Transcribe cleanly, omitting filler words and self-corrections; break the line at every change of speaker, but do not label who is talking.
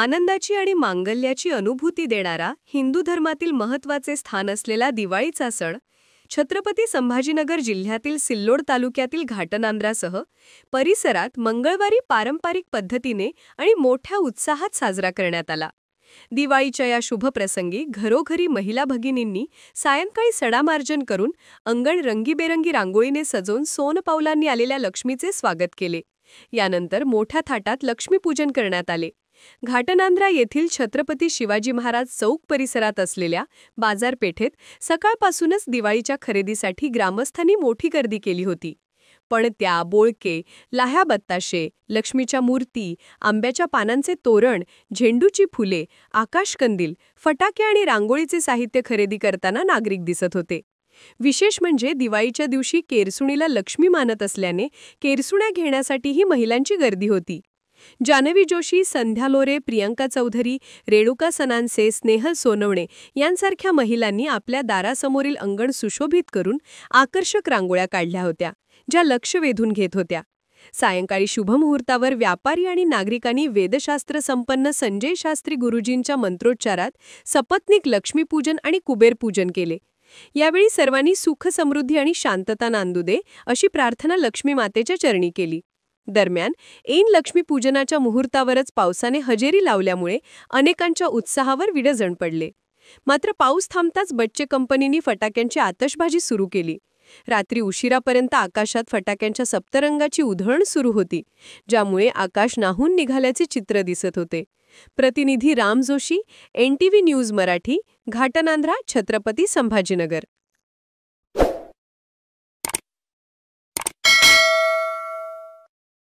आनंदाची आणि मांगल्याची अनुभूती देणारा हिंदू धर्मातील महत्त्वाचे स्थान असलेला दिवाळीचा सण छत्रपती संभाजीनगर जिल्ह्यातील सिल्लोड तालुक्यातील घाटनांद्रासह परिसरात मंगळवारी पारंपरिक पद्धतीने आणि मोठ्या उत्साहात साजरा करण्यात आला। दिवाळीच्या या शुभ प्रसंगी घरोघरी महिला भगिनींनी सायंकाळी सडामार्जन करून अंगण रंगीबेरंगी रांगोळीने सजवून सोनपावलांनी आलेल्या लक्ष्मीचे स्वागत केले। यानंतर मोठ्या थाटात लक्ष्मीपूजन करण्यात आले। घाटनांद्रा येथील छत्रपती शिवाजी महाराज चौक परिसरात असलेल्या बाजारपेठेत सकाळपासूनच दिवाळीच्या खरेदीसाठी ग्रामस्थांनी मोठी गर्दी केली होती। पणत्या, बोळके, लाह्या बत्ताशे, लक्ष्मीच्या मूर्ती, आंब्याच्या पानांचे तोरण, झेंडूची फुले, आकाशकंदील, फटाके आणि रांगोळीचे साहित्य खरेदी करताना नागरिक दिसत होते। विशेष म्हणजे दिवाळीच्या दिवशी केरसुणीला लक्ष्मी मानत असल्याने केरसुण्या घेण्यासाठीही महिलांची गर्दी होती। जानवी जोशी, संध्या लोरे, प्रियंका चौधरी, रेणुका सनानसे, स्नेहल सोनवणे यांसारख्या महिलांनी आपल्या दारासमोरील अंगण सुशोभित करून आकर्षक रांगोळ्या काढल्या होत्या, ज्या लक्ष वेधून घेत होत्या। सायंकाळी शुभमुहूर्तावर व्यापारी आणि नागरिकांनी वेदशास्त्र संपन्न संजय शास्त्री गुरुजींच्या मंत्रोच्चारात सपत्नीक लक्ष्मीपूजन आणि कुबेरपूजन केले। यावेळी सर्वांनी सुख समृद्धी आणि शांतता नांदू दे अशी प्रार्थना लक्ष्मी मातेच्या चरणी केली। दरम्यान ऐन लक्ष्मीपूजनाच्या मुहूर्तावरच पावसाने हजेरी लावल्यामुळे अनेकांच्या उत्साहावर विडजण पडले। मात्र पाऊस थांबताच बच्चे कंपनीने फटाक्यांची आतषबाजी सुरू केली। रात्री उशिरापर्यंत आकाशात फटाक्यांच्या सप्तरंगाची उधळण सुरू होती, ज्यामुळे आकाश न्हाऊन निघाल्याचे चित्र दिसत होते। प्रतिनिधी राम जोशी, NTV न्यूज मराठी, घाटनांद्रा, छत्रपती संभाजीनगर।